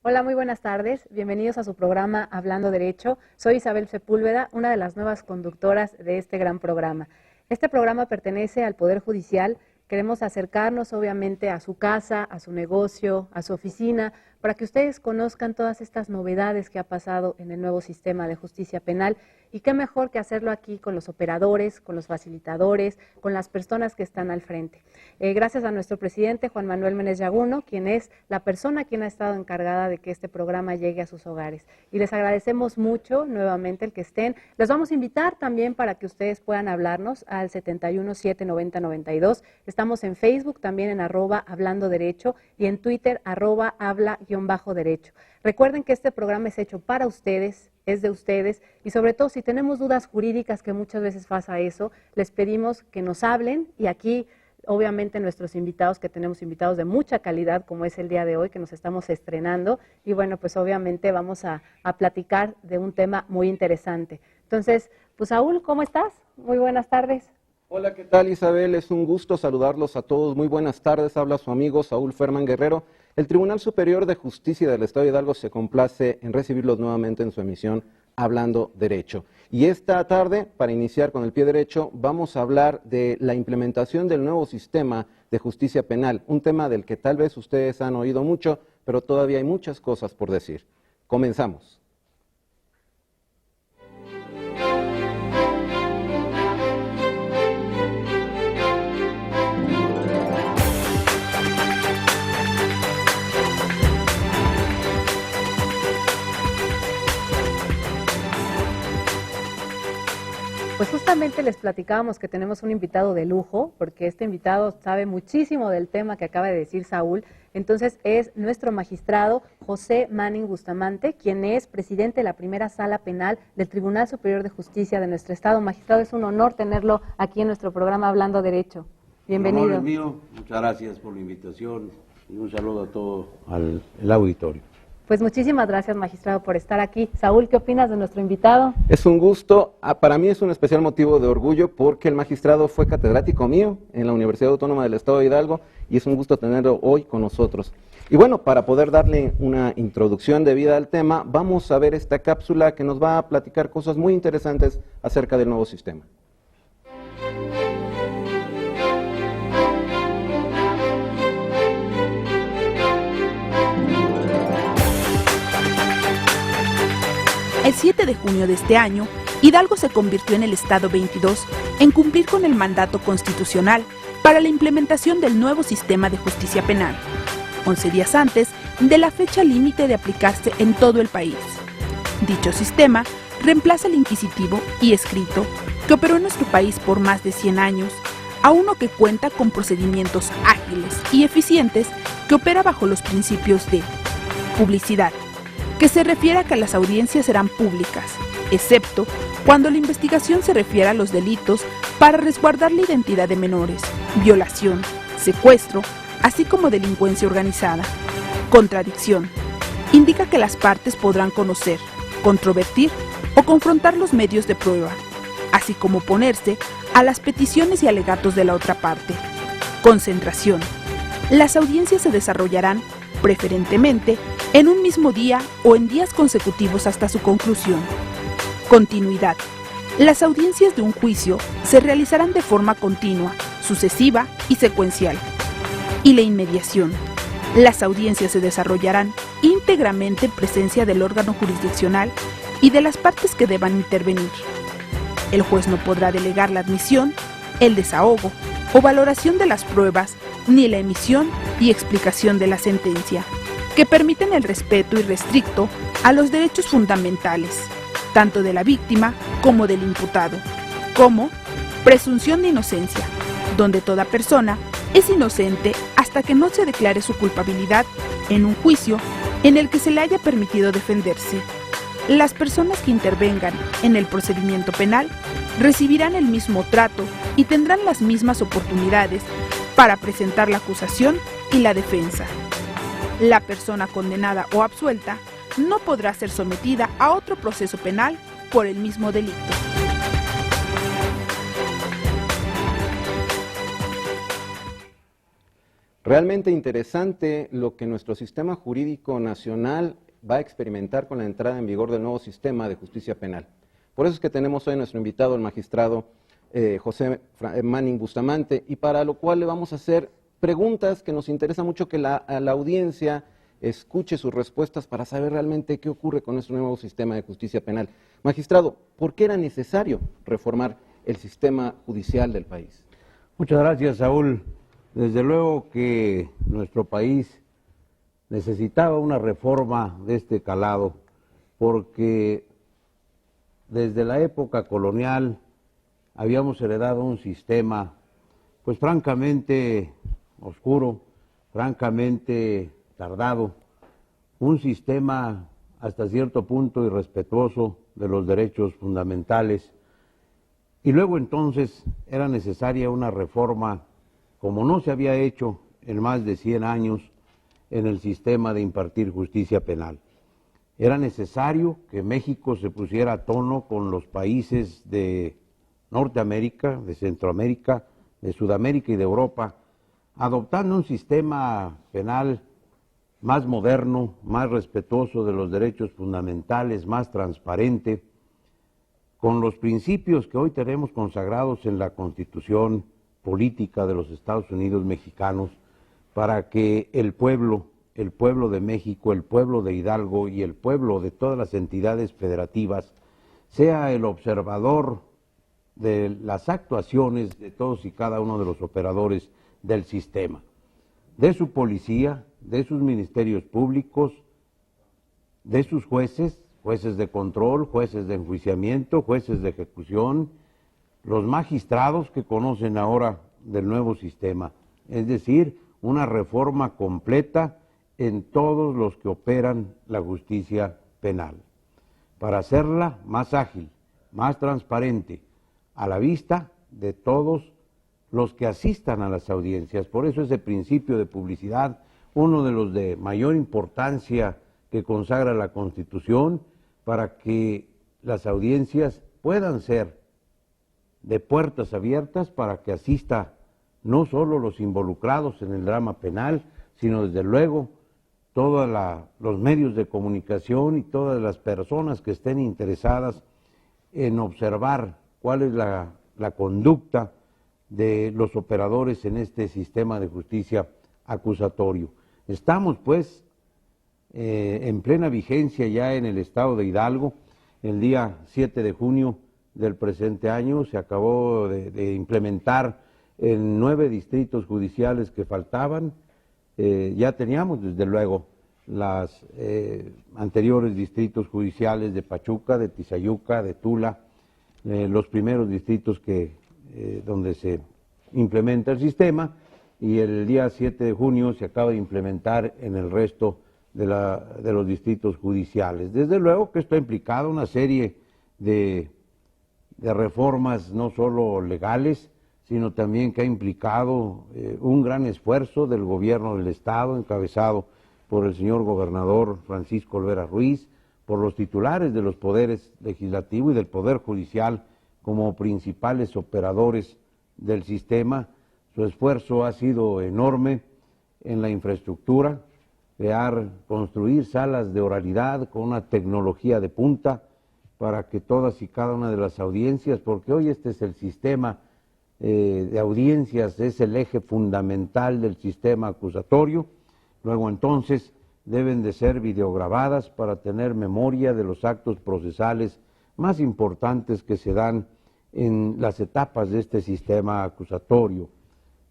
Hola, muy buenas tardes. Bienvenidos a su programa Hablando Derecho. Soy Isabel Sepúlveda, una de las nuevas conductoras de este gran programa. Este programa pertenece al Poder Judicial. Queremos acercarnos, obviamente, a su casa, a su negocio, a su oficina, para que ustedes conozcan todas estas novedades que ha pasado en el nuevo sistema de justicia penal. Y qué mejor que hacerlo aquí con los operadores, con los facilitadores, con las personas que están al frente. Gracias a nuestro presidente, Juan Manuel Ménez Yaguno, quien es la persona quien ha estado encargada de que este programa llegue a sus hogares. Y les agradecemos mucho nuevamente el que estén. Les vamos a invitar también para que ustedes puedan hablarnos al 7179092. Estamos en Facebook, también en @Hablando Derecho y en Twitter @habla_derecho. Recuerden que este programa es hecho para ustedes, es de ustedes y sobre todo si tenemos dudas jurídicas, que muchas veces pasa eso, les pedimos que nos hablen y aquí obviamente nuestros invitados, que tenemos invitados de mucha calidad como es el día de hoy que nos estamos estrenando y bueno, pues obviamente vamos a platicar de un tema muy interesante. Entonces, pues Saúl, ¿cómo estás? Muy buenas tardes. Hola, ¿qué tal Isabel? Es un gusto saludarlos a todos. Muy buenas tardes, habla su amigo Saúl Ferman Guerrero. El Tribunal Superior de Justicia del Estado de Hidalgo se complace en recibirlos nuevamente en su emisión Hablando Derecho. Y esta tarde, para iniciar con el pie derecho, vamos a hablar de la implementación del nuevo sistema de justicia penal, un tema del que tal vez ustedes han oído mucho, pero todavía hay muchas cosas por decir. Comenzamos. Pues justamente les platicábamos que tenemos un invitado de lujo, porque este invitado sabe muchísimo del tema que acaba de decir Saúl. Entonces es nuestro magistrado José Manning Bustamante, quien es presidente de la primera sala penal del Tribunal Superior de Justicia de nuestro estado. Magistrado, es un honor tenerlo aquí en nuestro programa Hablando Derecho. Bienvenido. El honor es mío, muchas gracias por la invitación y un saludo a todo el auditorio. Pues muchísimas gracias, magistrado, por estar aquí. Saúl, ¿qué opinas de nuestro invitado? Es un gusto, para mí es un especial motivo de orgullo porque el magistrado fue catedrático mío en la Universidad Autónoma del Estado de Hidalgo y es un gusto tenerlo hoy con nosotros. Y bueno, para poder darle una introducción debida al tema, vamos a ver esta cápsula que nos va a platicar cosas muy interesantes acerca del nuevo sistema. El 7 de junio de este año, Hidalgo se convirtió en el Estado 22 en cumplir con el mandato constitucional para la implementación del nuevo sistema de justicia penal, 11 días antes de la fecha límite de aplicarse en todo el país. Dicho sistema reemplaza el inquisitivo y escrito que operó en nuestro país por más de 100 años, a uno que cuenta con procedimientos ágiles y eficientes que opera bajo los principios de publicidad, que se refiere a que las audiencias serán públicas, excepto cuando la investigación se refiere a los delitos para resguardar la identidad de menores, violación, secuestro, así como delincuencia organizada. Contradicción. Indica que las partes podrán conocer, controvertir o confrontar los medios de prueba, así como oponerse a las peticiones y alegatos de la otra parte. Concentración. Las audiencias se desarrollarán preferentemente en un mismo día o en días consecutivos hasta su conclusión. Continuidad. Las audiencias de un juicio se realizarán de forma continua, sucesiva y secuencial. Y la inmediación. Las audiencias se desarrollarán íntegramente en presencia del órgano jurisdiccional y de las partes que deban intervenir. El juez no podrá delegar la admisión, el desahogo o valoración de las pruebas, ni la emisión y explicación de la sentencia, que permiten el respeto irrestricto a los derechos fundamentales, tanto de la víctima como del imputado, como presunción de inocencia, donde toda persona es inocente hasta que no se declare su culpabilidad en un juicio en el que se le haya permitido defenderse. Las personas que intervengan en el procedimiento penal recibirán el mismo trato y tendrán las mismas oportunidades para presentar la acusación y la defensa. La persona condenada o absuelta no podrá ser sometida a otro proceso penal por el mismo delito. Realmente interesante lo que nuestro sistema jurídico nacional va a experimentar con la entrada en vigor del nuevo sistema de justicia penal. Por eso es que tenemos hoy a nuestro invitado, el magistrado José Manning Bustamante, y para lo cual le vamos a hacer preguntas que nos interesa mucho que la audiencia escuche sus respuestas para saber realmente qué ocurre con nuestro nuevo sistema de justicia penal. Magistrado, ¿por qué era necesario reformar el sistema judicial del país? Muchas gracias, Saúl. Desde luego que nuestro país necesitaba una reforma de este calado, porque desde la época colonial habíamos heredado un sistema, pues francamente oscuro, francamente tardado, un sistema hasta cierto punto irrespetuoso de los derechos fundamentales. Y luego entonces era necesaria una reforma como no se había hecho en más de 100 años en el sistema de impartir justicia penal. Era necesario que México se pusiera a tono con los países de Norteamérica, de Centroamérica, de Sudamérica y de Europa, adoptando un sistema penal más moderno, más respetuoso de los derechos fundamentales, más transparente, con los principios que hoy tenemos consagrados en la Constitución política de los Estados Unidos mexicanos, para que el pueblo de México, el pueblo de Hidalgo y el pueblo de todas las entidades federativas sea el observador de las actuaciones de todos y cada uno de los operadores del sistema, de su policía, de sus ministerios públicos, de sus jueces, jueces de control, jueces de enjuiciamiento, jueces de ejecución, los magistrados que conocen ahora del nuevo sistema, es decir, una reforma completa en todos los que operan la justicia penal, para hacerla más ágil, más transparente, a la vista de todos los que asistan a las audiencias. Por eso ese principio de publicidad, uno de los de mayor importancia que consagra la Constitución, para que las audiencias puedan ser de puertas abiertas, para que asista no solo los involucrados en el drama penal, sino desde luego todos los medios de comunicación y todas las personas que estén interesadas en observar cuál es la conducta de los operadores en este sistema de justicia acusatorio. Estamos pues en plena vigencia ya en el estado de Hidalgo. El día 7 de junio del presente año se acabó de implementar en 9 distritos judiciales que faltaban. Ya teníamos desde luego los anteriores distritos judiciales de Pachuca, de Tizayuca, de Tula, los primeros distritos donde se implementa el sistema, y el día 7 de junio se acaba de implementar en el resto de los distritos judiciales. Desde luego que esto ha implicado una serie de reformas no solo legales, sino también que ha implicado un gran esfuerzo del gobierno del Estado, encabezado por el señor gobernador Francisco Olvera Ruiz, por los titulares de los poderes legislativo y del Poder Judicial como principales operadores del sistema. Su esfuerzo ha sido enorme en la infraestructura, construir salas de oralidad con una tecnología de punta para que todas y cada una de las audiencias, porque hoy este es el sistema de audiencias, es el eje fundamental del sistema acusatorio. Luego entonces deben de ser videograbadas para tener memoria de los actos procesales más importantes que se dan en las etapas de este sistema acusatorio,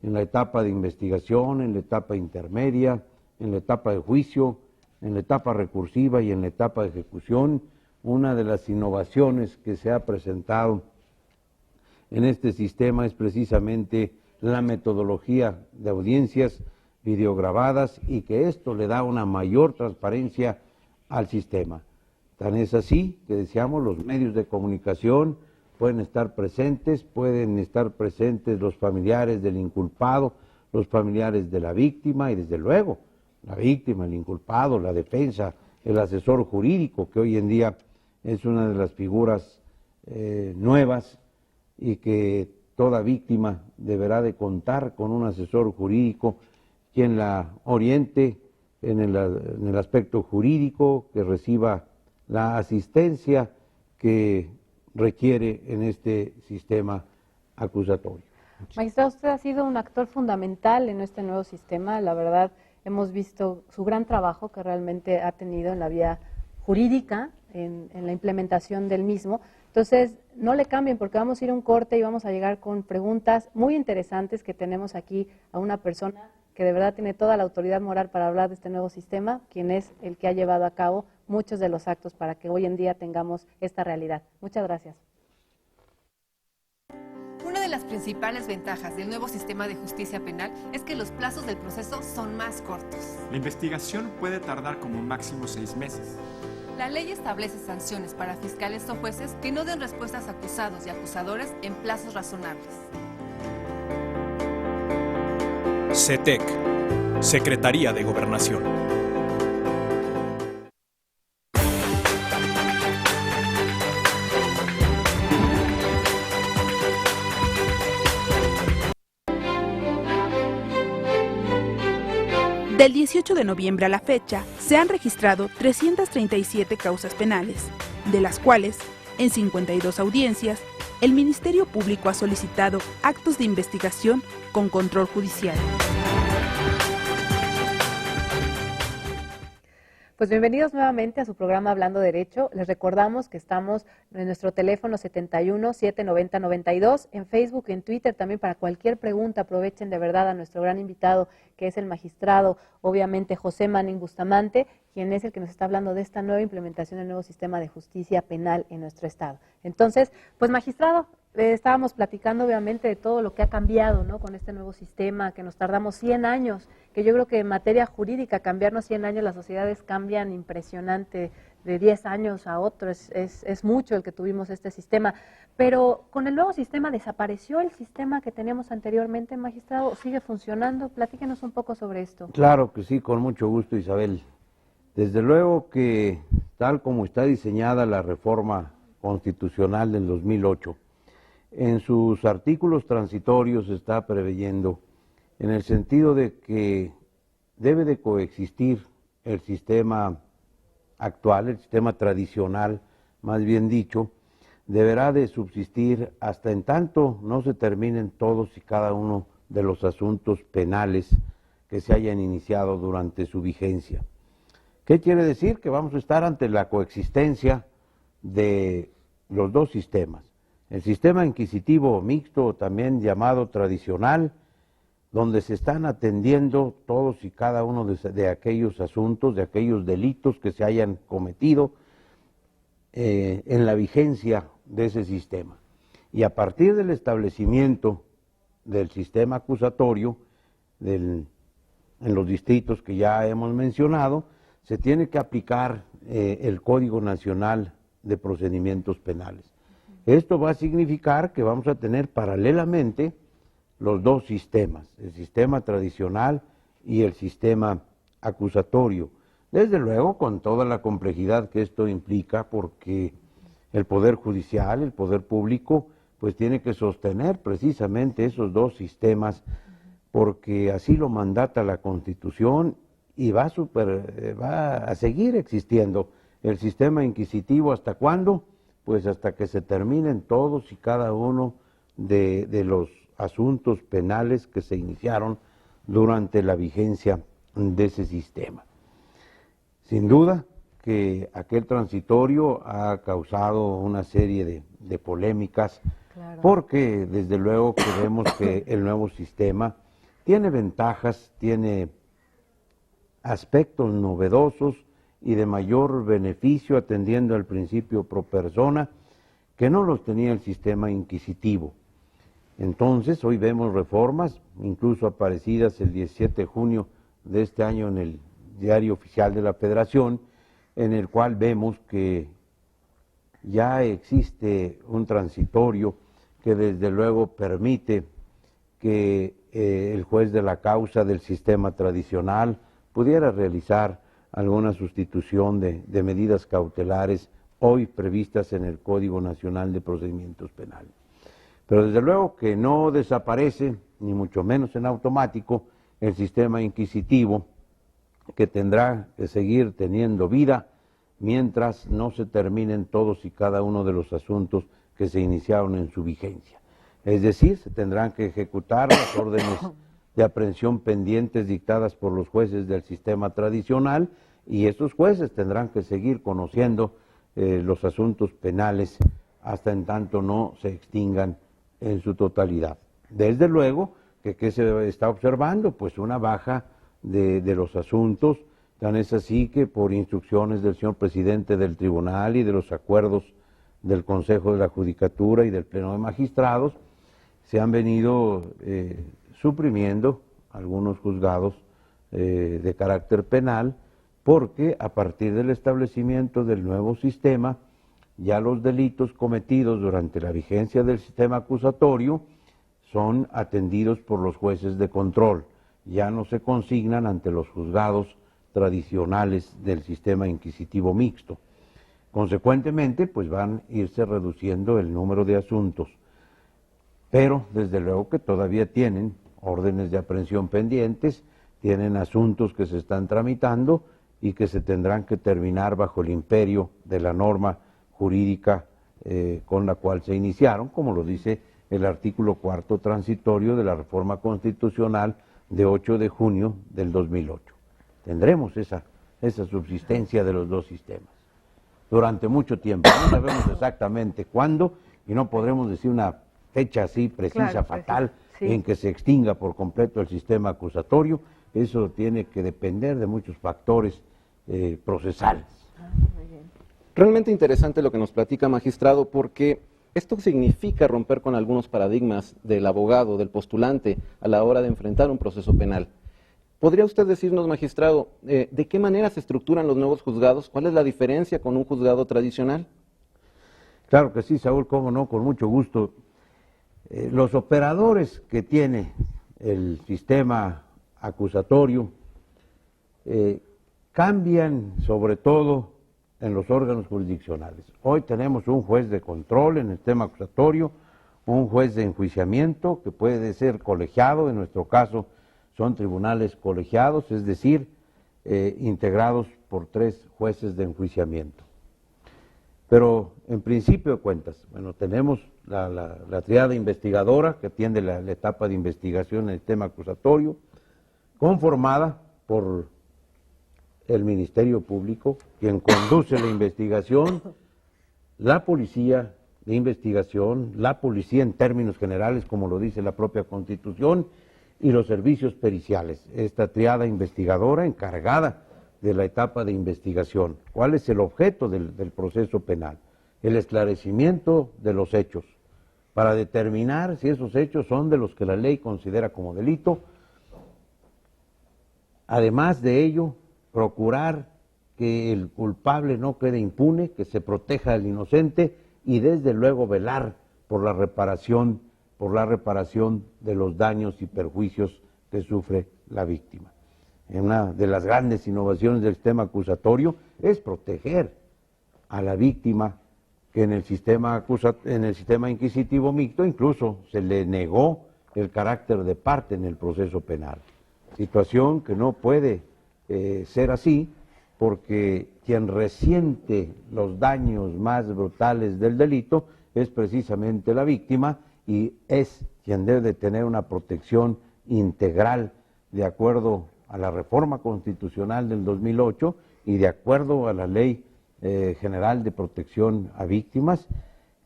en la etapa de investigación, en la etapa intermedia, en la etapa de juicio, en la etapa recursiva y en la etapa de ejecución. Una de las innovaciones que se ha presentado en este sistema es precisamente la metodología de audiencias videograbadas, y que esto le da una mayor transparencia al sistema. Tan es así que deseamos los medios de comunicación pueden estar presentes los familiares del inculpado, los familiares de la víctima y desde luego la víctima, el inculpado, la defensa, el asesor jurídico, que hoy en día es una de las figuras nuevas, y que toda víctima deberá de contar con un asesor jurídico quien la oriente en el aspecto jurídico, que reciba la asistencia que requiere en este sistema acusatorio. Magistrado, usted ha sido un actor fundamental en este nuevo sistema. La verdad, hemos visto su gran trabajo que realmente ha tenido en la vía jurídica, en la implementación del mismo. Entonces, no le cambien porque vamos a ir a un corte y vamos a llegar con preguntas muy interesantes que tenemos aquí a una persona que de verdad tiene toda la autoridad moral para hablar de este nuevo sistema, quien es el que ha llevado a cabo muchos de los actos para que hoy en día tengamos esta realidad. Muchas gracias. Una de las principales ventajas del nuevo sistema de justicia penal es que los plazos del proceso son más cortos. La investigación puede tardar como máximo 6 meses. La ley establece sanciones para fiscales o jueces que no den respuestas a acusados y acusadores en plazos razonables. CETEC, Secretaría de Gobernación. Del 18 de noviembre a la fecha, se han registrado 337 causas penales, de las cuales, en 52 audiencias, el Ministerio Público ha solicitado actos de investigación con control judicial. Pues bienvenidos nuevamente a su programa Hablando Derecho. Les recordamos que estamos en nuestro teléfono 71-790-92, en Facebook y en Twitter también para cualquier pregunta. Aprovechen de verdad a nuestro gran invitado, que es el magistrado, obviamente, José Manning Bustamante, quien es el que nos está hablando de esta nueva implementación del nuevo sistema de justicia penal en nuestro estado. Entonces, pues magistrado, estábamos platicando obviamente de todo lo que ha cambiado, ¿no?, con este nuevo sistema, que nos tardamos 100 años, que yo creo que en materia jurídica cambiarnos 100 años, las sociedades cambian impresionante, de 10 años a otro, es mucho el que tuvimos este sistema. Pero con el nuevo sistema, ¿desapareció el sistema que teníamos anteriormente, magistrado? ¿Sigue funcionando? Platíquenos un poco sobre esto. Claro que sí, con mucho gusto, Isabel. Desde luego que, tal como está diseñada la reforma constitucional del 2008, en sus artículos transitorios está preveyendo, en el sentido de que debe de coexistir el sistema actual, el sistema tradicional, más bien dicho, deberá de subsistir hasta en tanto no se terminen todos y cada uno de los asuntos penales que se hayan iniciado durante su vigencia. ¿Qué quiere decir? Que vamos a estar ante la coexistencia de los dos sistemas. El sistema inquisitivo mixto, también llamado tradicional, donde se están atendiendo todos y cada uno de aquellos asuntos, de aquellos delitos que se hayan cometido en la vigencia de ese sistema. Y a partir del establecimiento del sistema acusatorio, en los distritos que ya hemos mencionado, se tiene que aplicar el Código Nacional de Procedimientos Penales. Esto va a significar que vamos a tener paralelamente los dos sistemas, el sistema tradicional y el sistema acusatorio. Desde luego, con toda la complejidad que esto implica, porque el Poder Judicial, el Poder Público, pues tiene que sostener precisamente esos dos sistemas, porque así lo mandata la Constitución y va a seguir existiendo el sistema inquisitivo. ¿Hasta cuándo? Pues hasta que se terminen todos y cada uno de los asuntos penales que se iniciaron durante la vigencia de ese sistema. Sin duda que aquel transitorio ha causado una serie de polémicas, claro, porque desde luego que vemos que el nuevo sistema tiene ventajas, tiene aspectos novedosos y de mayor beneficio, atendiendo al principio pro persona, que no los tenía el sistema inquisitivo. Entonces, hoy vemos reformas, incluso aparecidas el 17 de junio de este año en el Diario Oficial de la Federación, en el cual vemos que ya existe un transitorio que desde luego permite que el juez de la causa del sistema tradicional pudiera realizar alguna sustitución de medidas cautelares hoy previstas en el Código Nacional de Procedimientos Penales. Pero desde luego que no desaparece, ni mucho menos en automático, el sistema inquisitivo, que tendrá que seguir teniendo vida mientras no se terminen todos y cada uno de los asuntos que se iniciaron en su vigencia. Es decir, se tendrán que ejecutar las órdenes de aprehensión pendientes dictadas por los jueces del sistema tradicional, y estos jueces tendrán que seguir conociendo los asuntos penales hasta en tanto no se extingan en su totalidad. Desde luego que ¿qué se está observando? Pues una baja de los asuntos. Tan es así que por instrucciones del señor presidente del tribunal y de los acuerdos del Consejo de la Judicatura y del Pleno de Magistrados, se han venido suprimiendo algunos juzgados de carácter penal, porque a partir del establecimiento del nuevo sistema, ya los delitos cometidos durante la vigencia del sistema acusatorio son atendidos por los jueces de control, ya no se consignan ante los juzgados tradicionales del sistema inquisitivo mixto. Consecuentemente, pues van a irse reduciendo el número de asuntos, pero desde luego que todavía tienen órdenes de aprehensión pendientes, tienen asuntos que se están tramitando y que se tendrán que terminar bajo el imperio de la norma jurídica con la cual se iniciaron, como lo dice el artículo 4º transitorio de la reforma constitucional de 8 de junio del 2008. Tendremos esa subsistencia de los dos sistemas durante mucho tiempo. No sabemos exactamente cuándo y no podremos decir una fecha así precisa, claro, fatal, sí, en que se extinga por completo el sistema acusatorio. Eso tiene que depender de muchos factores procesales. Realmente interesante lo que nos platica, magistrado, porque esto significa romper con algunos paradigmas del abogado, del postulante, a la hora de enfrentar un proceso penal. ¿Podría usted decirnos, magistrado, de qué manera se estructuran los nuevos juzgados? ¿Cuál es la diferencia con un juzgado tradicional? Claro que sí, Saúl, cómo no, con mucho gusto. Los operadores que tiene el sistema acusatorio cambian sobre todo en los órganos jurisdiccionales. Hoy tenemos un juez de control en el sistema acusatorio, un juez de enjuiciamiento que puede ser colegiado, en nuestro caso son tribunales colegiados, es decir, integrados por 3 jueces de enjuiciamiento. Pero en principio de cuentas, bueno, tenemos la triada investigadora que atiende la etapa de investigación en el tema acusatorio, conformada por el Ministerio Público, quien conduce la investigación, la policía de investigación, la policía en términos generales, como lo dice la propia Constitución, y los servicios periciales. Esta triada investigadora encargada de la etapa de investigación. ¿Cuál es el objeto del proceso penal? El esclarecimiento de los hechos, para determinar si esos hechos son de los que la ley considera como delito. Además de ello, procurar que el culpable no quede impune, que se proteja al inocente y desde luego velar por la reparación de los daños y perjuicios que sufre la víctima. Una de las grandes innovaciones del sistema acusatorio es proteger a la víctima, que en el sistema inquisitivo mixto incluso se le negó el carácter de parte en el proceso penal. Situación que no puede ser así, porque quien resiente los daños más brutales del delito es precisamente la víctima y es quien debe de tener una protección integral de acuerdo a la reforma constitucional del 2008 y de acuerdo a la Ley General de Protección a Víctimas,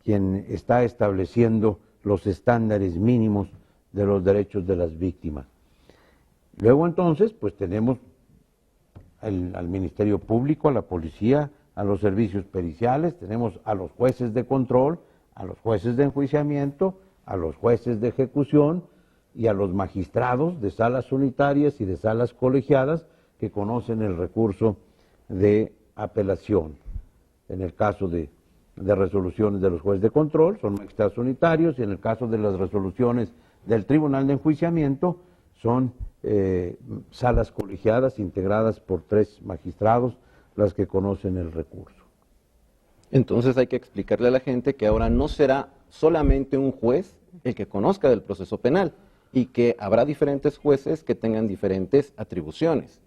quien está estableciendo los estándares mínimos de los derechos de las víctimas. Luego entonces, pues tenemos al Ministerio Público, a la policía, a los servicios periciales, tenemos a los jueces de control, a los jueces de enjuiciamiento, a los jueces de ejecución y a los magistrados de salas unitarias y de salas colegiadas que conocen el recurso de apelación. En el caso de resoluciones de los jueces de control son magistrados unitarios y en el caso de las resoluciones del Tribunal de Enjuiciamiento son salas colegiadas integradas por 3 magistrados las que conocen el recurso. Entonces hay que explicarle a la gente que ahora no será solamente un juez el que conozca del proceso penal. y que habrá diferentes jueces que tengan diferentes atribuciones.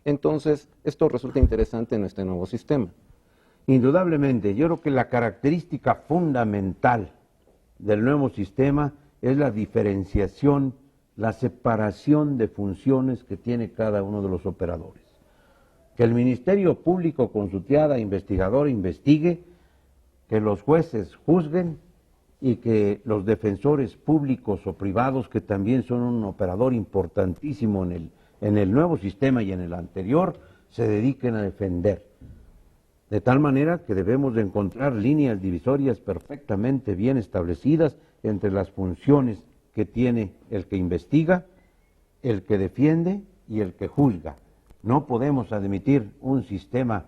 Entonces, esto resulta interesante en este nuevo sistema. Indudablemente, yo creo que la característica fundamental del nuevo sistema es la diferenciación, la separación de funciones que tiene cada uno de los operadores. Que el Ministerio Público con su tiada investigadora investigue, que los jueces juzguen y que los defensores públicos o privados, que también son un operador importantísimo en el nuevo sistema y en el anterior, se dediquen a defender. De tal manera que debemos de encontrar líneas divisorias perfectamente bien establecidas entre las funciones que tiene el que investiga, el que defiende y el que juzga. No podemos admitir un sistema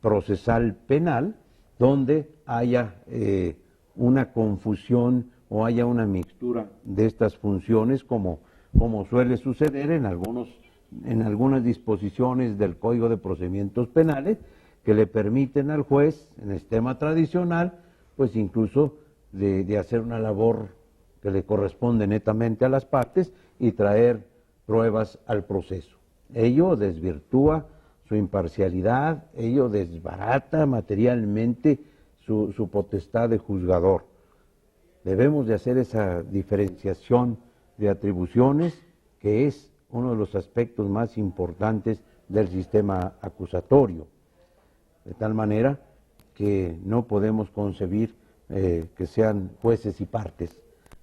procesal penal donde haya una confusión o haya una mixtura de estas funciones como suele suceder en algunas disposiciones del Código de Procedimientos Penales que le permiten al juez en el sistema tradicional pues incluso de hacer una labor que le corresponde netamente a las partes y traer pruebas al proceso. Ello desvirtúa su imparcialidad, ello desbarata materialmente su potestad de juzgador. Debemos de hacer esa diferenciación de atribuciones, que es uno de los aspectos más importantes del sistema acusatorio. De tal manera que no podemos concebir que sean jueces y partes.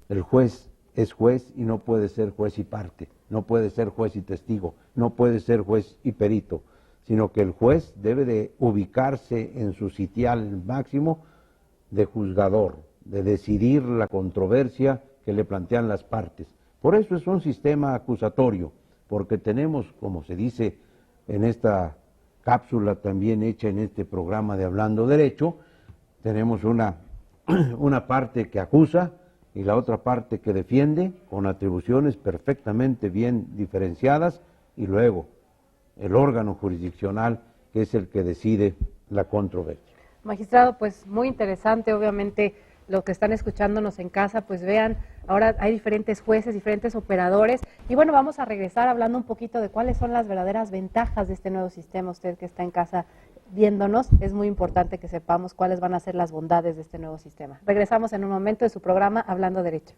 El juez es juez y no puede ser juez y parte, no puede ser juez y testigo, no puede ser juez y perito, sino que el juez debe de ubicarse en su sitial máximo de juzgador, de decidir la controversia que le plantean las partes. Por eso es un sistema acusatorio, porque tenemos, como se dice en esta cápsula también hecha en este programa de Hablando Derecho, tenemos una parte que acusa y la otra parte que defiende, con atribuciones perfectamente bien diferenciadas, y luego el órgano jurisdiccional, que es el que decide la controversia. Magistrado, pues muy interesante, obviamente los que están escuchándonos en casa, pues vean, ahora hay diferentes jueces, diferentes operadores, y bueno, vamos a regresar hablando un poquito de cuáles son las verdaderas ventajas de este nuevo sistema. Usted que está en casa viéndonos, es muy importante que sepamos cuáles van a ser las bondades de este nuevo sistema. Regresamos en un momento de su programa Hablando Derecho.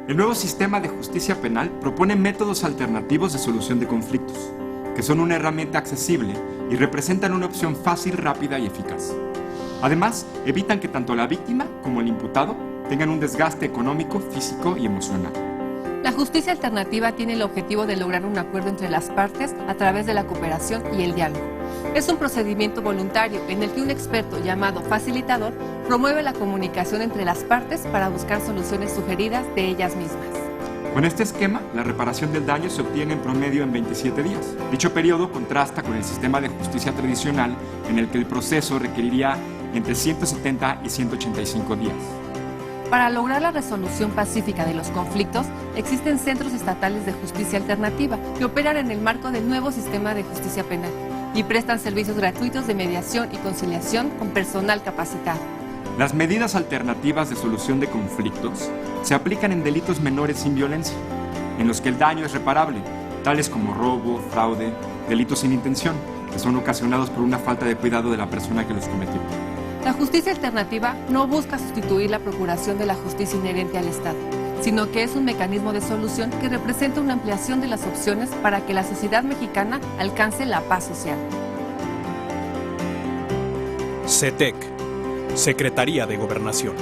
El nuevo sistema de justicia penal propone métodos alternativos de solución de conflictos, que son una herramienta accesible y representan una opción fácil, rápida y eficaz. Además, evitan que tanto la víctima como el imputado tengan un desgaste económico, físico y emocional. La justicia alternativa tiene el objetivo de lograr un acuerdo entre las partes a través de la cooperación y el diálogo. Es un procedimiento voluntario en el que un experto llamado facilitador promueve la comunicación entre las partes para buscar soluciones sugeridas de ellas mismas. Con este esquema, la reparación del daño se obtiene en promedio en 27 días. Dicho periodo contrasta con el sistema de justicia tradicional, en el que el proceso requeriría entre 170 y 185 días. Para lograr la resolución pacífica de los conflictos, existen centros estatales de justicia alternativa que operan en el marco del nuevo sistema de justicia penal y prestan servicios gratuitos de mediación y conciliación con personal capacitado. Las medidas alternativas de solución de conflictos se aplican en delitos menores sin violencia, en los que el daño es reparable, tales como robo, fraude, delitos sin intención, que son ocasionados por una falta de cuidado de la persona que los cometió. La justicia alternativa no busca sustituir la procuración de la justicia inherente al Estado, sino que es un mecanismo de solución que representa una ampliación de las opciones para que la sociedad mexicana alcance la paz social. CETEC, Secretaría de Gobernación.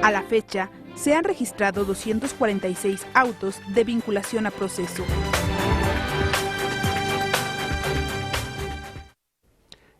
A la fecha, se han registrado 246 autos de vinculación a proceso.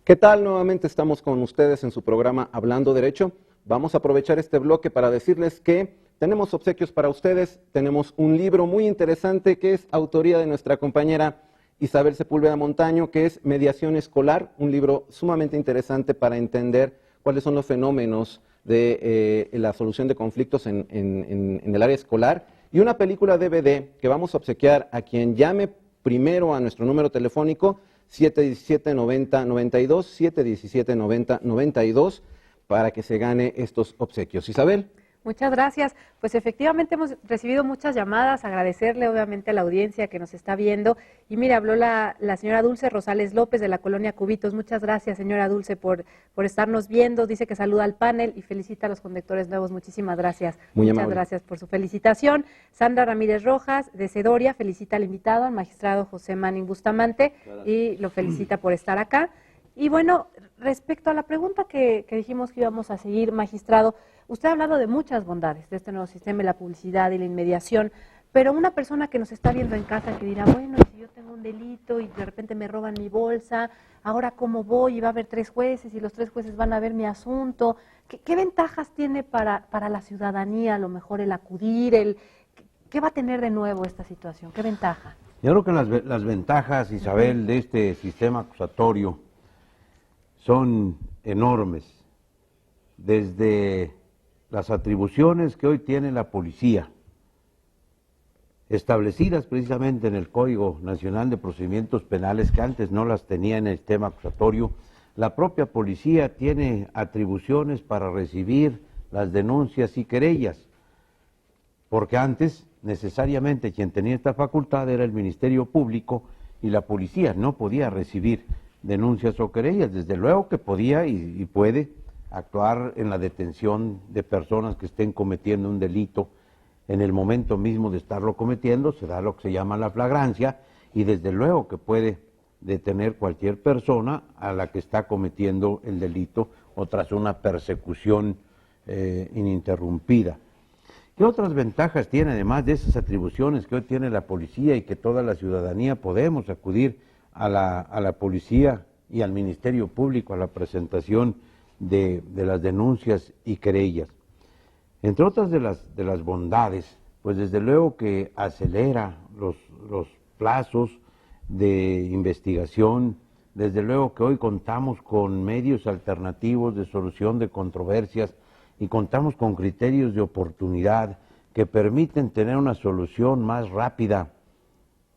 ¿Qué tal? Nuevamente estamos con ustedes en su programa Hablando Derecho. Vamos a aprovechar este bloque para decirles que tenemos obsequios para ustedes. Tenemos un libro muy interesante que es autoría de nuestra compañera Isabel Sepúlveda Montaño, que es Mediación Escolar, un libro sumamente interesante para entender cuáles son los fenómenos de la solución de conflictos en el área escolar, y una película DVD que vamos a obsequiar a quien llame primero a nuestro número telefónico 717-90-92, 717-90-92, para que se gane estos obsequios. Isabel. Muchas gracias. Pues efectivamente hemos recibido muchas llamadas, agradecerle obviamente a la audiencia que nos está viendo. Y mire, habló la señora Dulce Rosales López de la colonia Cubitos. Muchas gracias, señora Dulce, por estarnos viendo. Dice que saluda al panel y felicita a los conductores nuevos. Muchísimas gracias. Muchas gracias por su felicitación. Sandra Ramírez Rojas de Cedoria felicita al invitado, al magistrado José Manning Bustamante, y lo felicita por estar acá. Y bueno, respecto a la pregunta que dijimos que íbamos a seguir, magistrado, usted ha hablado de muchas bondades de este nuevo sistema, la publicidad y la inmediación, pero una persona que nos está viendo en casa que dirá, bueno, si yo tengo un delito y de repente me roban mi bolsa, ahora cómo voy, y va a haber 3 jueces y los 3 jueces van a ver mi asunto, ¿qué ventajas tiene para la ciudadanía a lo mejor el acudir, qué va a tener de nuevo esta situación, qué ventaja? Yo creo que las ventajas, Isabel, de este sistema acusatorio son enormes, desde las atribuciones que hoy tiene la policía, establecidas precisamente en el Código Nacional de Procedimientos Penales, que antes no las tenía en el sistema acusatorio. La propia policía tiene atribuciones para recibir las denuncias y querellas, porque antes necesariamente quien tenía esta facultad era el Ministerio Público y la policía no podía recibir denuncias o querellas. Desde luego que podía y puede actuar en la detención de personas que estén cometiendo un delito. En el momento mismo de estarlo cometiendo se da lo que se llama la flagrancia, y desde luego que puede detener cualquier persona a la que está cometiendo el delito o tras una persecución ininterrumpida. ¿Qué otras ventajas tiene, además de esas atribuciones que hoy tiene la policía y que toda la ciudadanía podemos acudir a la policía y al Ministerio Público a la presentación de las denuncias y querellas? Entre otras de las bondades, pues desde luego que acelera los plazos de investigación. Desde luego que hoy contamos con medios alternativos de solución de controversias y contamos con criterios de oportunidad que permiten tener una solución más rápida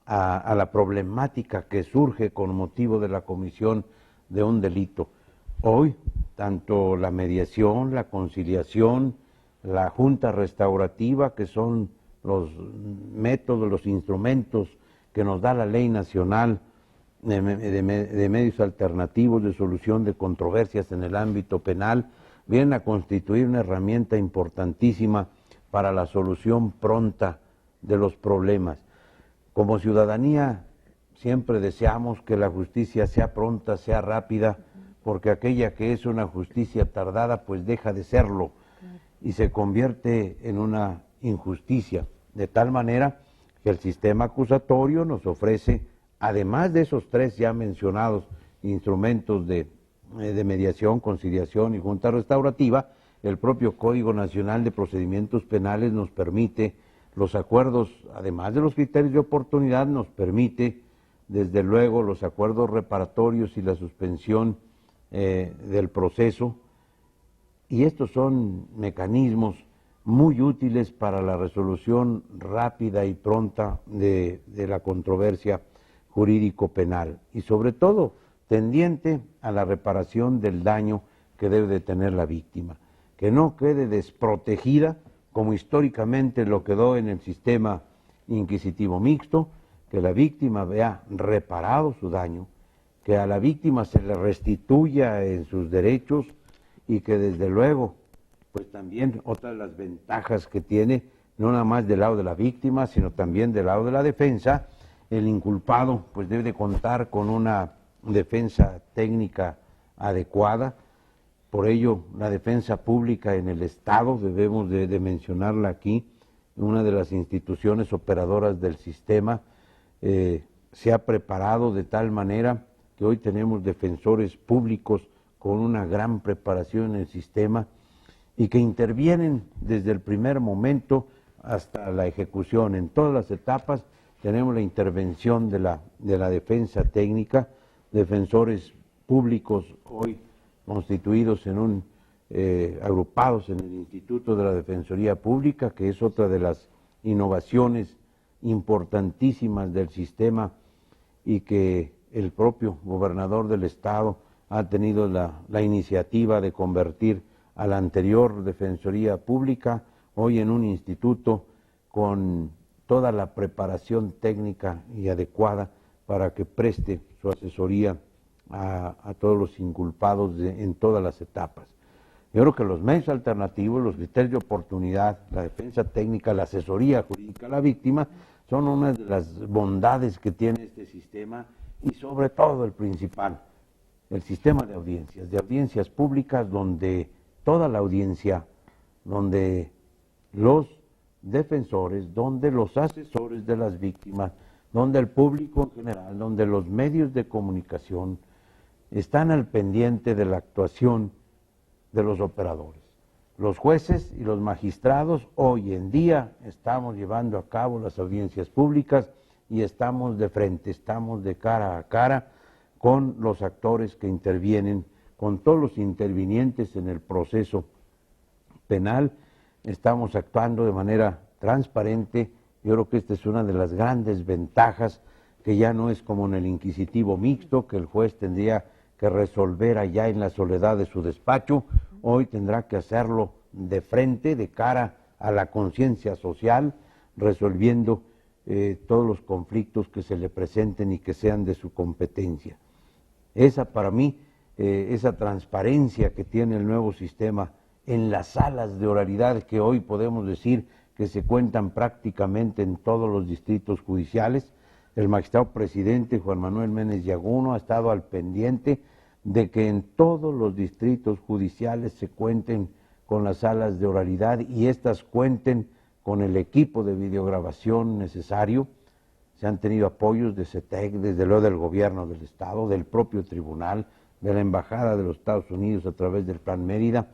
a la problemática que surge con motivo de la comisión de un delito. Hoy, tanto la mediación, la conciliación, la junta restaurativa, que son los métodos, los instrumentos que nos da la Ley Nacional de Medios Alternativos de Solución de Controversias en el ámbito penal, vienen a constituir una herramienta importantísima para la solución pronta de los problemas. Como ciudadanía siempre deseamos que la justicia sea pronta, sea rápida, porque aquella que es una justicia tardada pues deja de serlo y se convierte en una injusticia, de tal manera que el sistema acusatorio nos ofrece, además de esos 3 ya mencionados instrumentos de mediación, conciliación y junta restaurativa, el propio Código Nacional de Procedimientos Penales nos permite los acuerdos, además de los criterios de oportunidad, nos permite desde luego los acuerdos reparatorios y la suspensión del proceso, y estos son mecanismos muy útiles para la resolución rápida y pronta de la controversia jurídico-penal, y sobre todo tendiente a la reparación del daño que debe de tener la víctima, que no quede desprotegida como históricamente lo quedó en el sistema inquisitivo mixto, que la víctima vea reparado su daño, que a la víctima se le restituya en sus derechos, y que desde luego, pues también otra de las ventajas que tiene, no nada más del lado de la víctima, sino también del lado de la defensa, el inculpado pues debe de contar con una defensa técnica adecuada. Por ello, la defensa pública en el Estado, debemos de mencionarla aquí, una de las instituciones operadoras del sistema, se ha preparado de tal manera que hoy tenemos defensores públicos con una gran preparación en el sistema y que intervienen desde el primer momento hasta la ejecución. En todas las etapas tenemos la intervención de la defensa técnica, defensores públicos hoy constituidos en agrupados en el Instituto de la Defensoría Pública, que es otra de las innovaciones importantísimas del sistema y que el propio gobernador del estado ha tenido la iniciativa de convertir a la anterior Defensoría Pública hoy en un instituto con toda la preparación técnica y adecuada para que preste su asesoría a todos los inculpados en todas las etapas. Yo creo que los medios alternativos, los criterios de oportunidad, la defensa técnica, la asesoría jurídica a la víctima, son una de las bondades que tiene este sistema y sobre todo el principal, el sistema de audiencias públicas donde toda la audiencia, donde los defensores, donde los asesores de las víctimas, donde el público en general, donde los medios de comunicación están al pendiente de la actuación de los operadores. Los jueces y los magistrados hoy en día estamos llevando a cabo las audiencias públicas y estamos de frente, estamos de cara a cara con los actores que intervienen, con todos los intervinientes en el proceso penal. Estamos actuando de manera transparente. Yo creo que esta es una de las grandes ventajas, que ya no es como en el inquisitivo mixto, que el juez tendría que resolver allá en la soledad de su despacho. Hoy tendrá que hacerlo de frente, de cara a la conciencia social, resolviendo todos los conflictos que se le presenten y que sean de su competencia. Esa para mí, esa transparencia que tiene el nuevo sistema en las salas de oralidad, que hoy podemos decir que se cuentan prácticamente en todos los distritos judiciales. El magistrado presidente Juan Manuel Ménez Yaguno ha estado al pendiente de que en todos los distritos judiciales se cuenten con las salas de oralidad y éstas cuenten con el equipo de videograbación necesario. Se han tenido apoyos de CETEC, desde luego del gobierno del estado, del propio tribunal, de la embajada de los Estados Unidos a través del Plan Mérida.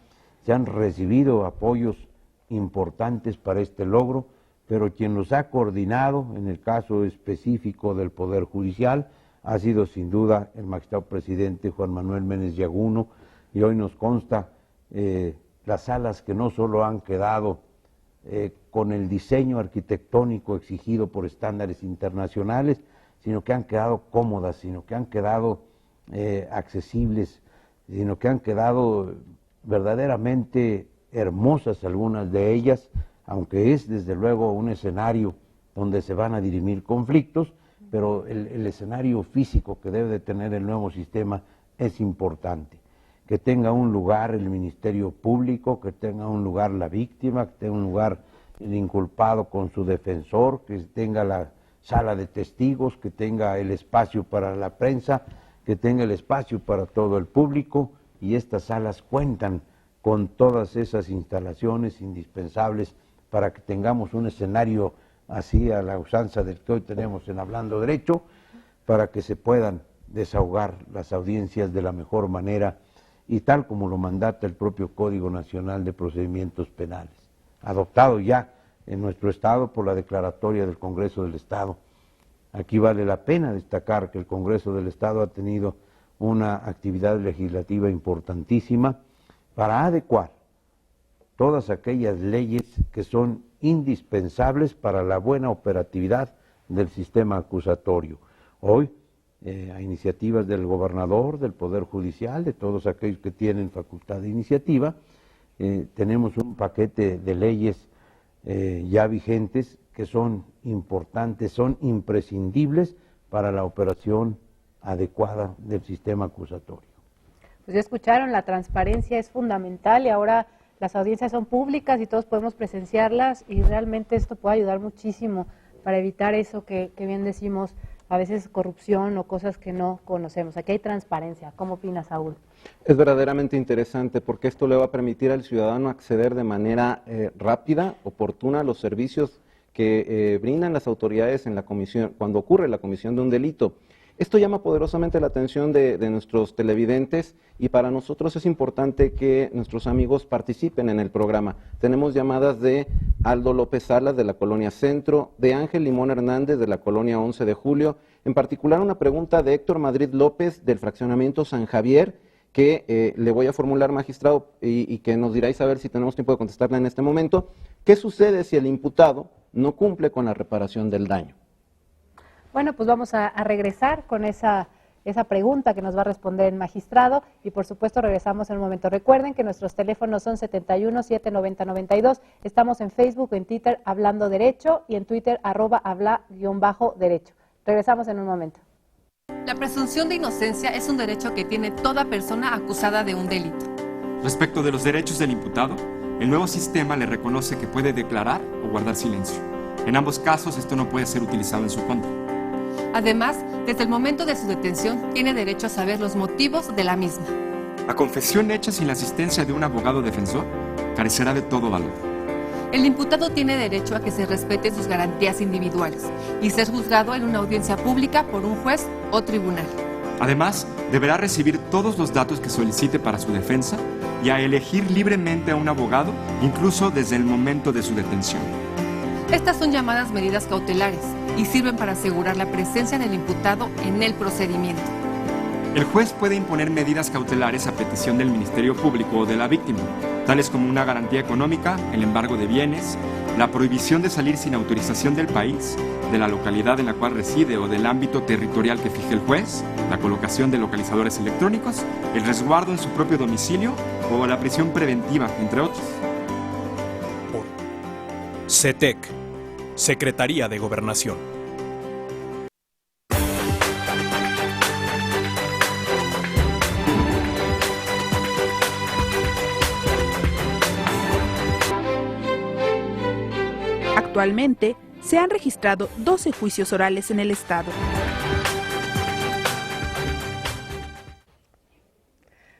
Se han recibido apoyos importantes para este logro, pero quien los ha coordinado, en el caso específico del Poder Judicial, ha sido sin duda el magistrado presidente Juan Manuel Ménez Yaguno, y hoy nos consta las salas que no solo han quedado con el diseño arquitectónico exigido por estándares internacionales, sino que han quedado cómodas, sino que han quedado accesibles, sino que han quedado verdaderamente hermosas algunas de ellas, aunque es desde luego un escenario donde se van a dirimir conflictos, pero el escenario físico que debe de tener el nuevo sistema es importante. Que tenga un lugar el Ministerio Público, que tenga un lugar la víctima, que tenga un lugar el inculpado con su defensor, que tenga la sala de testigos, que tenga el espacio para la prensa, que tenga el espacio para todo el público, y estas salas cuentan con todas esas instalaciones indispensables para que tengamos un escenario así a la usanza del que hoy tenemos en Hablando Derecho, para que se puedan desahogar las audiencias de la mejor manera y tal como lo mandata el propio Código Nacional de Procedimientos Penales, adoptado ya en nuestro estado por la declaratoria del Congreso del Estado. Aquí vale la pena destacar que el Congreso del Estado ha tenido una actividad legislativa importantísima para adecuar todas aquellas leyes que son indispensables para la buena operatividad del sistema acusatorio. Hoy, a iniciativas del gobernador, del Poder Judicial, de todos aquellos que tienen facultad de iniciativa, tenemos un paquete de leyes ya vigentes que son importantes, son imprescindibles para la operación adecuada del sistema acusatorio. Pues ya escucharon, la transparencia es fundamental y ahora las audiencias son públicas y todos podemos presenciarlas, y realmente esto puede ayudar muchísimo para evitar eso que bien decimos, a veces corrupción o cosas que no conocemos. Aquí hay transparencia. ¿Cómo opina, Saúl? Es verdaderamente interesante porque esto le va a permitir al ciudadano acceder de manera rápida, oportuna a los servicios que brindan las autoridades en la comisión, cuando ocurre la comisión de un delito. Esto llama poderosamente la atención de nuestros televidentes, y para nosotros es importante que nuestros amigos participen en el programa. Tenemos llamadas de Aldo López Salas de la Colonia Centro, de Ángel Limón Hernández de la Colonia 11 de Julio, en particular una pregunta de Héctor Madrid López del fraccionamiento San Javier, que le voy a formular, magistrado, y que nos dirá Isabel si tenemos tiempo de contestarla en este momento. ¿Qué sucede si el imputado no cumple con la reparación del daño? Bueno, pues vamos a regresar con esa pregunta que nos va a responder el magistrado y por supuesto regresamos en un momento. Recuerden que nuestros teléfonos son 71 790 92, estamos en Facebook, en Twitter Hablando Derecho y en Twitter @habla_derecho. Regresamos en un momento. La presunción de inocencia es un derecho que tiene toda persona acusada de un delito. Respecto de los derechos del imputado, el nuevo sistema le reconoce que puede declarar o guardar silencio. En ambos casos, esto no puede ser utilizado en su contra. Además, desde el momento de su detención, tiene derecho a saber los motivos de la misma. La confesión hecha sin la asistencia de un abogado defensor carecerá de todo valor. El imputado tiene derecho a que se respeten sus garantías individuales y ser juzgado en una audiencia pública por un juez o tribunal. Además, deberá recibir todos los datos que solicite para su defensa y a elegir libremente a un abogado, incluso desde el momento de su detención. Estas son llamadas medidas cautelares y sirven para asegurar la presencia del imputado en el procedimiento. El juez puede imponer medidas cautelares a petición del Ministerio Público o de la víctima, tales como una garantía económica, el embargo de bienes, la prohibición de salir sin autorización del país, de la localidad en la cual reside o del ámbito territorial que fije el juez, la colocación de localizadores electrónicos, el resguardo en su propio domicilio o la prisión preventiva, entre otros. CETEC, Secretaría de Gobernación. Actualmente, se han registrado 12 juicios orales en el Estado.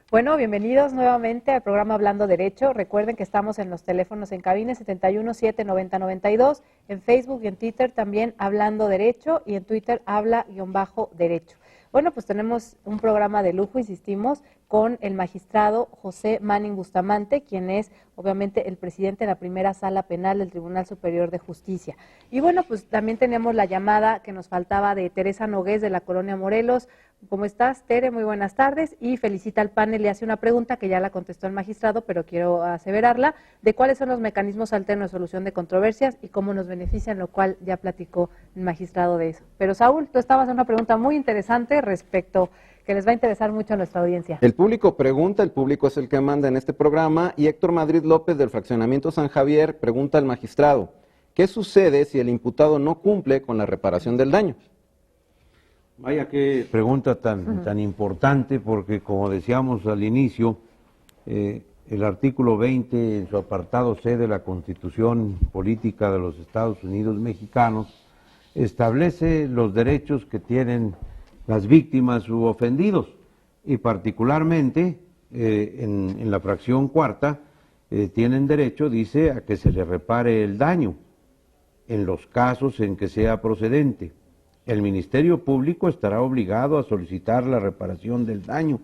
Bueno, bienvenidos nuevamente al programa Hablando Derecho. Recuerden que estamos en los teléfonos en cabina 71 790 92, en Facebook y en Twitter también Hablando Derecho y en Twitter Habla_Derecho. Bueno, pues tenemos un programa de lujo, insistimos, con el magistrado José Manning Bustamante, quien es obviamente el presidente de la primera sala penal del Tribunal Superior de Justicia. Y bueno, pues también tenemos la llamada que nos faltaba de Teresa Nogués de la Colonia Morelos. ¿Cómo estás, Tere? Muy buenas tardes. Y felicita al panel y hace una pregunta que ya la contestó el magistrado, pero quiero aseverarla, de cuáles son los mecanismos alternos de solución de controversias y cómo nos benefician, lo cual ya platicó el magistrado de eso. Pero Saúl, tú estabas en una pregunta muy interesante respecto que les va a interesar mucho a nuestra audiencia. El público pregunta, el público es el que manda en este programa, y Héctor Madrid López del Fraccionamiento San Javier pregunta al magistrado, ¿qué sucede si el imputado no cumple con la reparación del daño? Vaya qué pregunta tan importante, porque como decíamos al inicio, el artículo 20 en su apartado C de la Constitución Política de los Estados Unidos Mexicanos establece los derechos que tienen las víctimas u ofendidos, y particularmente en la fracción cuarta tienen derecho, dice, a que se le repare el daño en los casos en que sea procedente. El Ministerio Público estará obligado a solicitar la reparación del daño,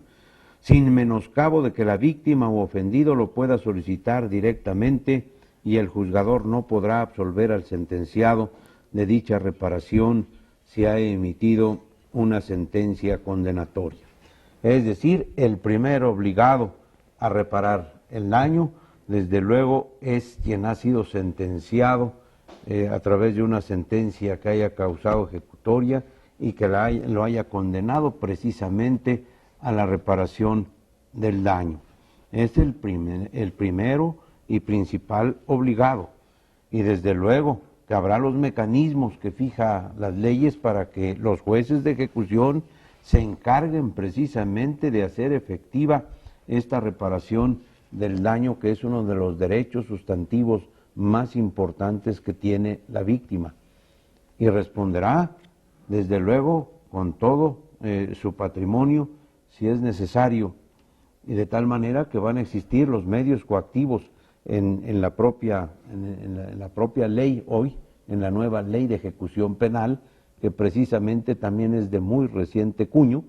sin menoscabo de que la víctima u ofendido lo pueda solicitar directamente, y el juzgador no podrá absolver al sentenciado de dicha reparación si ha emitido una sentencia condenatoria. Es decir, el primero obligado a reparar el daño, desde luego, es quien ha sido sentenciado a través de una sentencia que haya causado ejecutoria y que lo haya condenado precisamente a la reparación del daño. Es el primero y principal obligado, y desde luego que habrá los mecanismos que fija las leyes para que los jueces de ejecución se encarguen precisamente de hacer efectiva esta reparación del daño, que es uno de los derechos sustantivos más importantes que tiene la víctima, y responderá desde luego con todo su patrimonio si es necesario, y de tal manera que van a existir los medios coactivos en la propia ley hoy, en la nueva ley de ejecución penal, que precisamente también es de muy reciente cuño.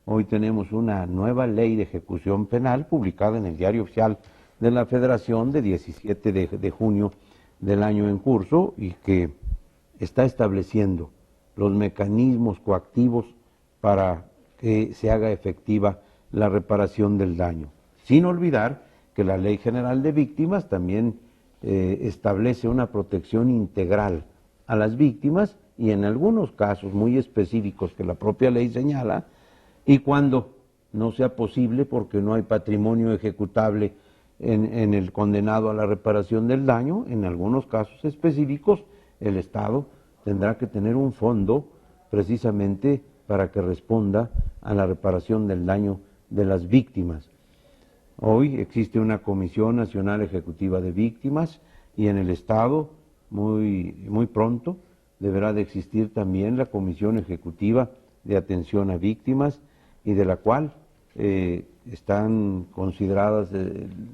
Hoy tenemos una nueva ley de ejecución penal publicada en el Diario Oficial de la Federación de 17 de junio del año en curso, y que está estableciendo los mecanismos coactivos para que se haga efectiva la reparación del daño. Sin olvidar que la Ley General de Víctimas también establece una protección integral a las víctimas, y en algunos casos muy específicos que la propia ley señala, y cuando no sea posible porque no hay patrimonio ejecutable en el condenado a la reparación del daño, en algunos casos específicos el Estado tendrá que tener un fondo precisamente para que responda a la reparación del daño de las víctimas. Hoy existe una Comisión Nacional Ejecutiva de Víctimas y en el Estado muy pronto deberá de existir también la Comisión Ejecutiva de Atención a Víctimas y de la cual están consideradas,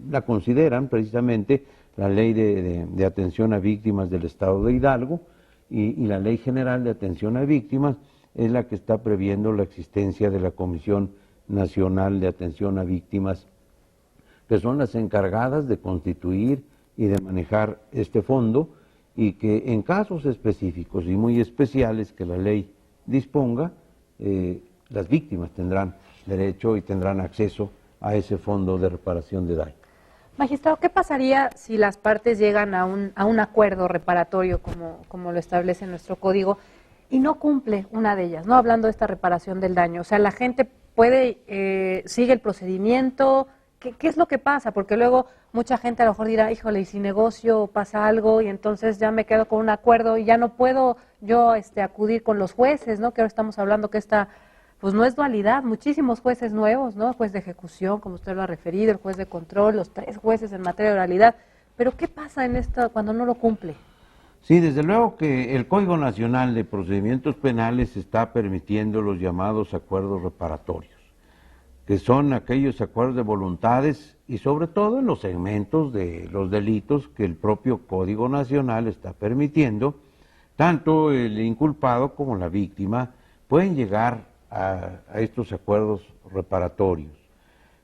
la consideran precisamente la Ley de Atención a Víctimas del Estado de Hidalgo y la Ley General de Atención a Víctimas es la que está previendo la existencia de la Comisión Nacional de Atención a Víctimas, que son las encargadas de constituir y de manejar este fondo y que en casos específicos y muy especiales que la ley disponga, las víctimas tendrán derecho y tendrán acceso a ese fondo de reparación de daño. Magistrado, ¿qué pasaría si las partes llegan a un acuerdo reparatorio, como lo establece nuestro código, y no cumple una de ellas, no hablando de esta reparación del daño? O sea, la gente sigue el procedimiento. ¿Qué es lo que pasa? Porque luego mucha gente a lo mejor dirá, híjole, y si negocio pasa algo y entonces ya me quedo con un acuerdo y ya no puedo yo acudir con los jueces, ¿no? Que ahora estamos hablando que pues no es dualidad, muchísimos jueces nuevos, ¿no? El juez de ejecución, como usted lo ha referido, el juez de control, los 3 jueces en materia de oralidad. Pero ¿qué pasa en esto cuando no lo cumple? Sí, desde luego que el Código Nacional de Procedimientos Penales está permitiendo los llamados acuerdos reparatorios, que son aquellos acuerdos de voluntades y sobre todo en los segmentos de los delitos que el propio Código Nacional está permitiendo, tanto el inculpado como la víctima pueden llegar a estos acuerdos reparatorios.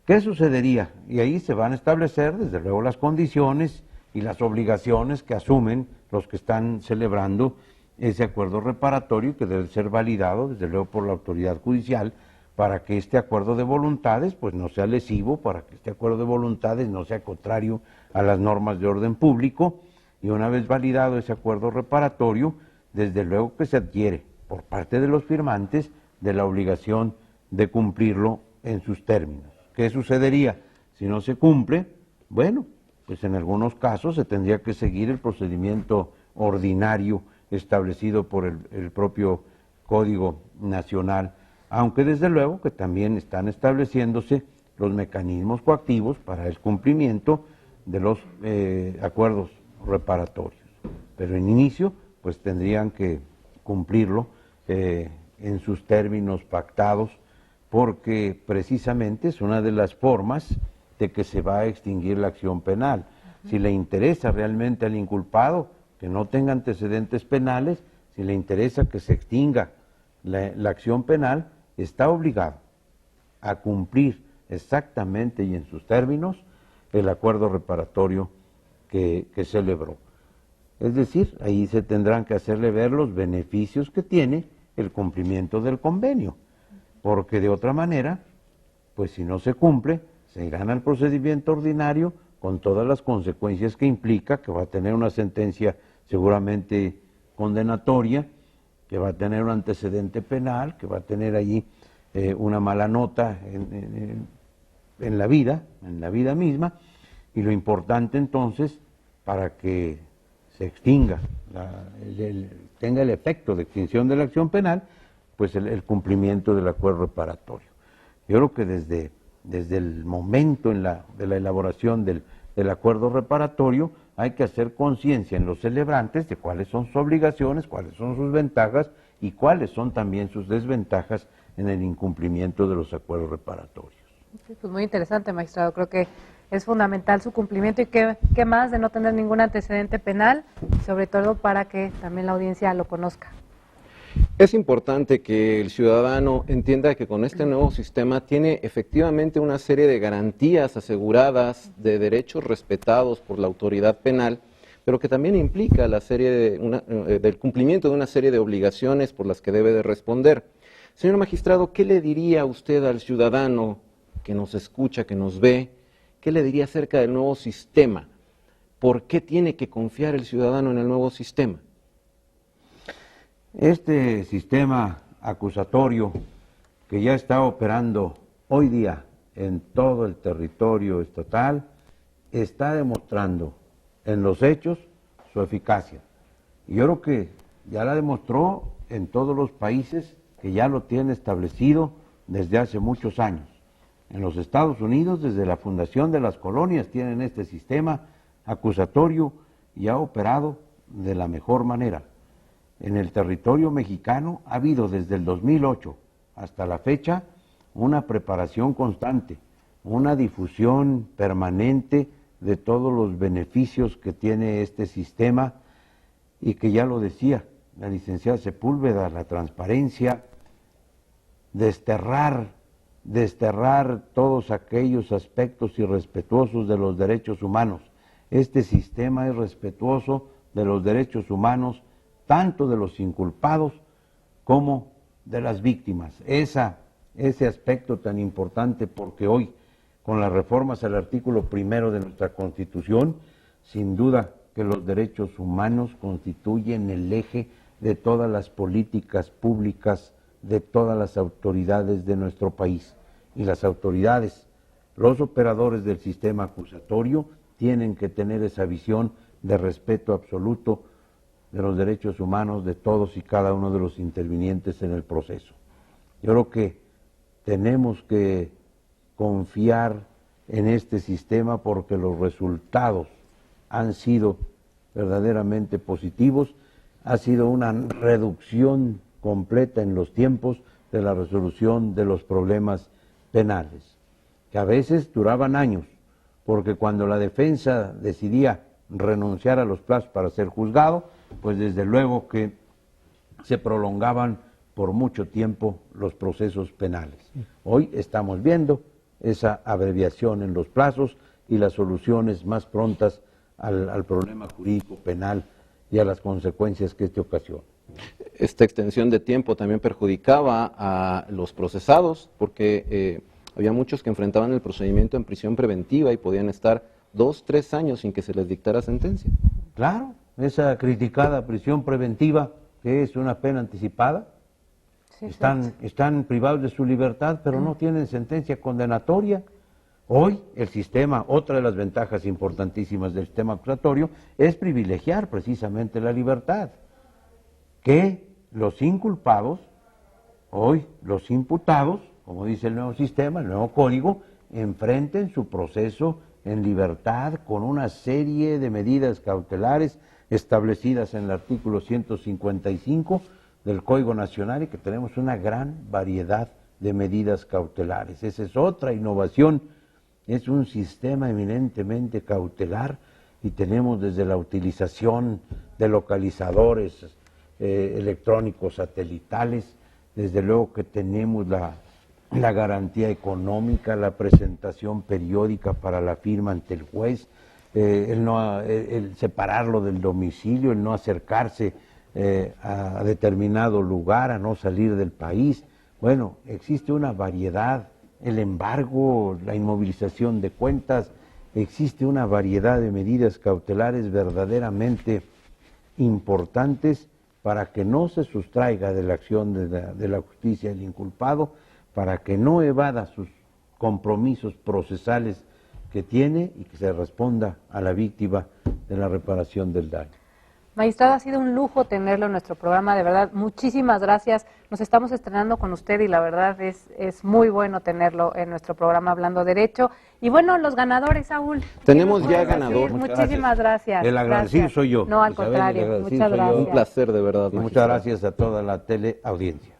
¿Qué sucedería? Y ahí se van a establecer desde luego las condiciones y las obligaciones que asumen los que están celebrando ese acuerdo reparatorio, que debe ser validado desde luego por la autoridad judicial, para que este acuerdo de voluntades pues no sea lesivo, para que este acuerdo de voluntades no sea contrario a las normas de orden público, y una vez validado ese acuerdo reparatorio, desde luego que se adquiere por parte de los firmantes de la obligación de cumplirlo en sus términos. ¿Qué sucedería si no se cumple? Bueno, pues en algunos casos se tendría que seguir el procedimiento ordinario establecido por el propio Código Nacional, aunque desde luego que también están estableciéndose los mecanismos coactivos para el cumplimiento de los acuerdos reparatorios. Pero en inicio, pues tendrían que cumplirlo en sus términos pactados, porque precisamente es una de las formas de que se va a extinguir la acción penal. Si le interesa realmente al inculpado que no tenga antecedentes penales, si le interesa que se extinga la acción penal, está obligado a cumplir exactamente y en sus términos el acuerdo reparatorio que celebró. Es decir, ahí se tendrán que hacerle ver los beneficios que tiene el cumplimiento del convenio, porque de otra manera, pues si no se cumple, se irán al procedimiento ordinario con todas las consecuencias que implica, que va a tener una sentencia seguramente condenatoria, que va a tener un antecedente penal, que va a tener allí una mala nota en la vida misma, y lo importante entonces, para que se extinga, tenga el efecto de extinción de la acción penal, pues el cumplimiento del acuerdo reparatorio. Yo creo que desde el momento de la elaboración del acuerdo reparatorio hay que hacer conciencia en los celebrantes de cuáles son sus obligaciones, cuáles son sus ventajas y cuáles son también sus desventajas en el incumplimiento de los acuerdos reparatorios. Sí, pues muy interesante, magistrado. Creo que es fundamental su cumplimiento y qué más de no tener ningún antecedente penal, sobre todo para que también la audiencia lo conozca. Es importante que el ciudadano entienda que con este nuevo sistema tiene efectivamente una serie de garantías aseguradas, de derechos respetados por la autoridad penal, pero que también implica del cumplimiento de una serie de obligaciones por las que debe de responder. Señor magistrado, ¿qué le diría usted al ciudadano que nos escucha, que nos ve? ¿Qué le diría acerca del nuevo sistema? ¿Por qué tiene que confiar el ciudadano en el nuevo sistema? Este sistema acusatorio que ya está operando hoy día en todo el territorio estatal está demostrando en los hechos su eficacia. Y yo creo que ya la demostró en todos los países que ya lo tienen establecido desde hace muchos años. En los Estados Unidos, desde la fundación de las colonias, tienen este sistema acusatorio y ha operado de la mejor manera. En el territorio mexicano ha habido desde el 2008 hasta la fecha una preparación constante, una difusión permanente de todos los beneficios que tiene este sistema y que ya lo decía la licenciada Sepúlveda, la transparencia, desterrar todos aquellos aspectos irrespetuosos de los derechos humanos. Este sistema es respetuoso de los derechos humanos, tanto de los inculpados como de las víctimas. Ese aspecto tan importante, porque hoy, con las reformas al artículo 1 de nuestra Constitución, sin duda que los derechos humanos constituyen el eje de todas las políticas públicas de todas las autoridades de nuestro país. Y las autoridades, los operadores del sistema acusatorio, tienen que tener esa visión de respeto absoluto de los derechos humanos de todos y cada uno de los intervinientes en el proceso. Yo creo que tenemos que confiar en este sistema porque los resultados han sido verdaderamente positivos, ha sido una reducción completa en los tiempos de la resolución de los problemas penales, que a veces duraban años, porque cuando la defensa decidía renunciar a los plazos para ser juzgado, pues desde luego que se prolongaban por mucho tiempo los procesos penales. Hoy estamos viendo esa abreviación en los plazos y las soluciones más prontas al problema jurídico penal y a las consecuencias que este ocasiona. Esta extensión de tiempo también perjudicaba a los procesados porque había muchos que enfrentaban el procedimiento en prisión preventiva y podían estar 2, 3 años sin que se les dictara sentencia. Claro, esa criticada prisión preventiva, que es una pena anticipada, sí, están privados de su libertad, pero no tienen sentencia condenatoria. Hoy el sistema, otra de las ventajas importantísimas del sistema acusatorio, es privilegiar precisamente la libertad. Que los inculpados, hoy los imputados, como dice el nuevo sistema, el nuevo código, enfrenten su proceso en libertad con una serie de medidas cautelares establecidas en el artículo 155 del Código Nacional, y que tenemos una gran variedad de medidas cautelares. Esa es otra innovación, es un sistema eminentemente cautelar y tenemos desde la utilización de localizadores electrónicos satelitales, desde luego que tenemos la garantía económica, la presentación periódica para la firma ante el juez, el separarlo del domicilio, el no acercarse a determinado lugar, a no salir del país. Bueno, existe una variedad, el embargo, la inmovilización de cuentas, existe una variedad de medidas cautelares verdaderamente importantes para que no se sustraiga de la acción de la justicia el inculpado, para que no evada sus compromisos procesales que tiene y que se responda a la víctima de la reparación del daño. Magistrado, ha sido un lujo tenerlo en nuestro programa, de verdad, muchísimas gracias. Nos estamos estrenando con usted y la verdad es muy bueno tenerlo en nuestro programa Hablando Derecho. Y bueno, los ganadores, Saúl. Tenemos ya ganador. Muchísimas gracias. El agradecido soy yo. No, al contrario, muchas gracias. Un placer, de verdad. Muchas gracias a toda la teleaudiencia.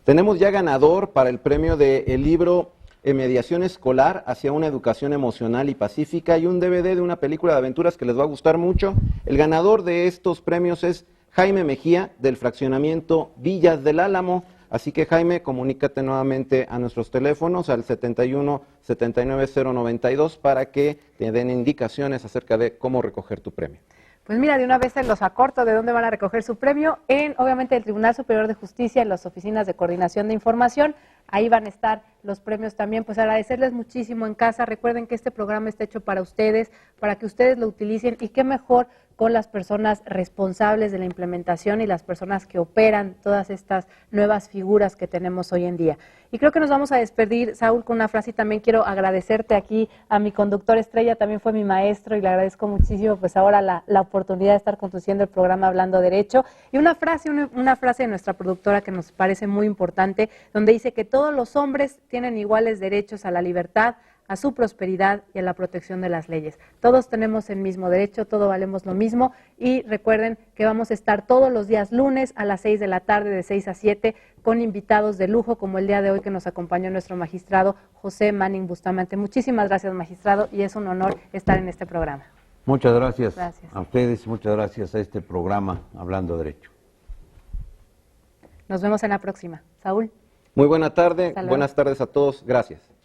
Tenemos ya ganador para el premio del libro Mediación Escolar hacia una educación emocional y pacífica y un DVD de una película de aventuras que les va a gustar mucho. El ganador de estos premios es Jaime Mejía, del fraccionamiento Villas del Álamo. Así que, Jaime, comunícate nuevamente a nuestros teléfonos al 71 79 092 para que te den indicaciones acerca de cómo recoger tu premio. Pues mira, de una vez se los acorto de dónde van a recoger su premio, obviamente el Tribunal Superior de Justicia, en las oficinas de coordinación de información. Ahí van a estar los premios también. Pues agradecerles muchísimo en casa. Recuerden que este programa está hecho para ustedes, para que ustedes lo utilicen, y qué mejor con las personas responsables de la implementación y las personas que operan todas estas nuevas figuras que tenemos hoy en día. Y creo que nos vamos a despedir, Saúl, con una frase, y también quiero agradecerte aquí a mi conductor estrella, también fue mi maestro, y le agradezco muchísimo pues ahora la oportunidad de estar conduciendo el programa Hablando Derecho. Y una frase de nuestra productora que nos parece muy importante, donde dice que todos los hombres tienen iguales derechos a la libertad, a su prosperidad y a la protección de las leyes. Todos tenemos el mismo derecho, todos valemos lo mismo, y recuerden que vamos a estar todos los días lunes a las 6 de la tarde, de 6 a 7, con invitados de lujo, como el día de hoy que nos acompañó nuestro magistrado José Manning Bustamante. Muchísimas gracias, magistrado, y es un honor estar en este programa. Muchas gracias, Gracias a ustedes, muchas gracias a este programa Hablando Derecho. Nos vemos en la próxima. Saúl. Muy buena tarde, Hasta luego. buenas tardes a todos, gracias.